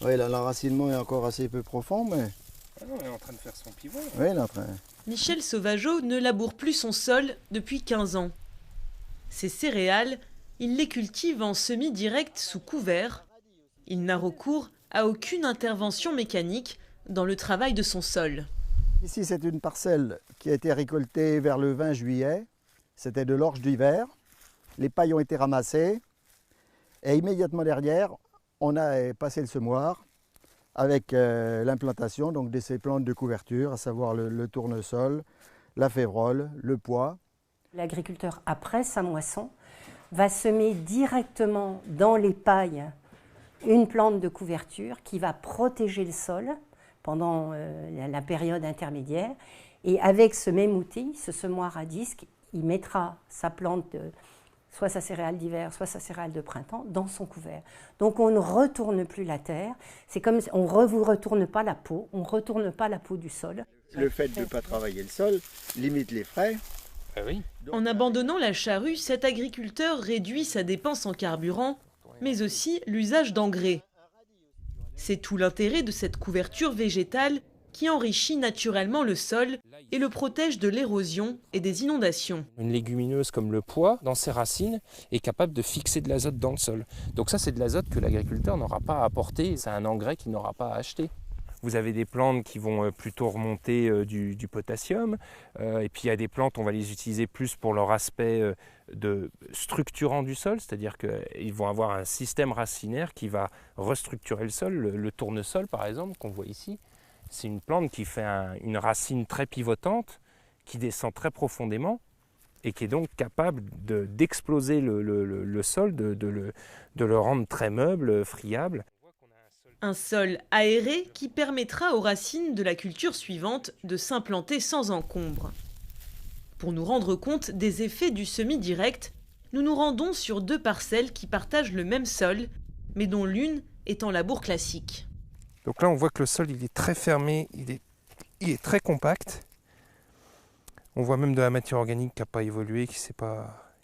Oui, là, l'enracinement est encore assez peu profond, mais... Ah non, il est en train de faire son pivot. Oui, il est en train... Michel Sauvageau ne laboure plus son sol depuis 15 ans. Ses céréales, il les cultive en semi-direct sous couvert. Il n'a recours à aucune intervention mécanique dans le travail de son sol. Ici, c'est une parcelle qui a été récoltée vers le 20 juillet. C'était de l'orge d'hiver. Les pailles ont été ramassées. Et immédiatement derrière, on a passé le semoir avec l'implantation de ces plantes de couverture, à savoir le tournesol, la févrole, le pois. L'agriculteur, après sa moisson, va semer directement dans les pailles une plante de couverture qui va protéger le sol pendant la période intermédiaire. Et avec ce même outil, ce semoir à disque, il mettra sa plante, soit sa céréale d'hiver, soit sa céréale de printemps, dans son couvert. Donc on ne retourne plus la terre. C'est comme si on ne vous retourne pas la peau, on ne retourne pas la peau du sol. Le fait de ne pas travailler le sol limite les frais. Ah oui. En abandonnant la charrue, cet agriculteur réduit sa dépense en carburant, mais aussi l'usage d'engrais. C'est tout l'intérêt de cette couverture végétale qui enrichit naturellement le sol et le protège de l'érosion et des inondations. Une légumineuse comme le pois, dans ses racines, est capable de fixer de l'azote dans le sol. Donc ça, c'est de l'azote que l'agriculteur n'aura pas à apporter, c'est un engrais qu'il n'aura pas à acheter. Vous avez des plantes qui vont plutôt remonter du potassium, et puis il y a des plantes, on va les utiliser plus pour leur aspect de structurant du sol, c'est-à-dire qu'ils vont avoir un système racinaire qui va restructurer le sol. Le tournesol, par exemple, qu'on voit ici, c'est une plante qui fait une racine très pivotante, qui descend très profondément, et qui est donc capable d'exploser le sol, de le rendre très meuble, friable. Un sol aéré qui permettra aux racines de la culture suivante de s'implanter sans encombre. Pour nous rendre compte des effets du semi-direct, nous nous rendons sur 2 parcelles qui partagent le même sol, mais dont l'une est en labour classique. Donc là, on voit que le sol il est très fermé, il est très compact. On voit même de la matière organique qui n'a pas évolué, qui ne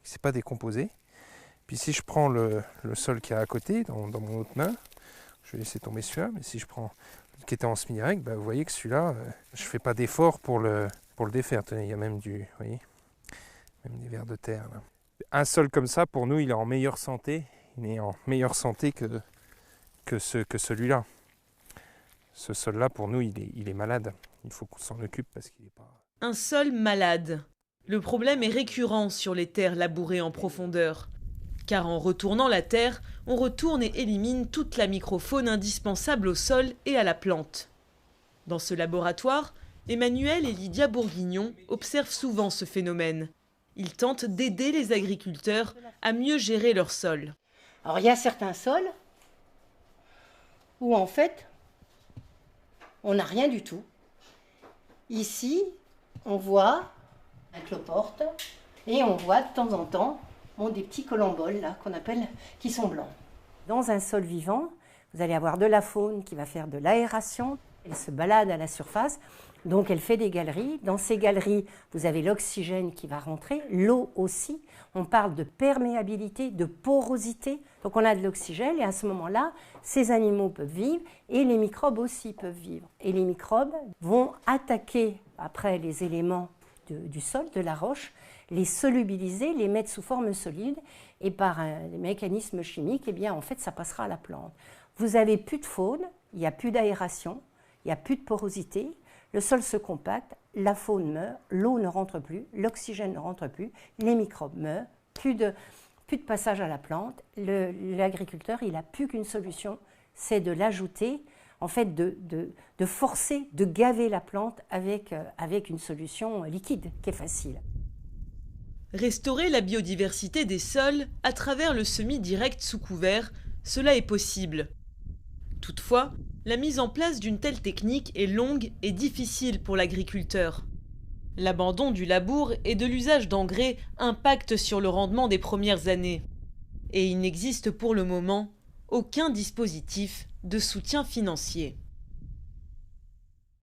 s'est pas décomposée. Puis si je prends le sol qui est à côté, dans mon autre main, je vais laisser tomber celui-là, mais si je prends le qui était en semi-direct, vous voyez que celui-là, je ne fais pas d'effort pour le défaire. Tenez, il y a même même des vers de terre. Là. Un sol comme ça, pour nous, il est en meilleure santé. Il est en meilleure santé que celui-là. Ce sol-là, pour nous, il est malade. Il faut qu'on s'en occupe parce qu'il n'est pas... Un sol malade. Le problème est récurrent sur les terres labourées en profondeur. Car en retournant la terre, on retourne et élimine toute la microfaune indispensable au sol et à la plante. Dans ce laboratoire, Emmanuel et Lydia Bourguignon observent souvent ce phénomène. Ils tentent d'aider les agriculteurs à mieux gérer leur sol. Alors il y a certains sols où en fait, on n'a rien du tout. Ici, on voit un cloporte et on voit de temps en temps des petits colamboles là, qui sont blancs. Dans un sol vivant, vous allez avoir de la faune qui va faire de l'aération. Elle se balade à la surface, donc elle fait des galeries. Dans ces galeries, vous avez l'oxygène qui va rentrer, l'eau aussi. On parle de perméabilité, de porosité. Donc on a de l'oxygène et à ce moment-là, ces animaux peuvent vivre et les microbes aussi peuvent vivre. Et les microbes vont attaquer après les éléments du sol, de la roche, les solubiliser, les mettre sous forme solide et par un mécanisme chimique, en fait, ça passera à la plante. Vous n'avez plus de faune, il n'y a plus d'aération, il n'y a plus de porosité, le sol se compacte, la faune meurt, l'eau ne rentre plus, l'oxygène ne rentre plus, les microbes meurent, plus de passage à la plante. L'agriculteur, il n'a plus qu'une solution, c'est de l'ajouter, en fait, de forcer, de gaver la plante avec une solution liquide qui est facile. Restaurer la biodiversité des sols à travers le semi-direct sous couvert, cela est possible. Toutefois, la mise en place d'une telle technique est longue et difficile pour l'agriculteur. L'abandon du labour et de l'usage d'engrais impacte sur le rendement des premières années. Et il n'existe pour le moment aucun dispositif de soutien financier.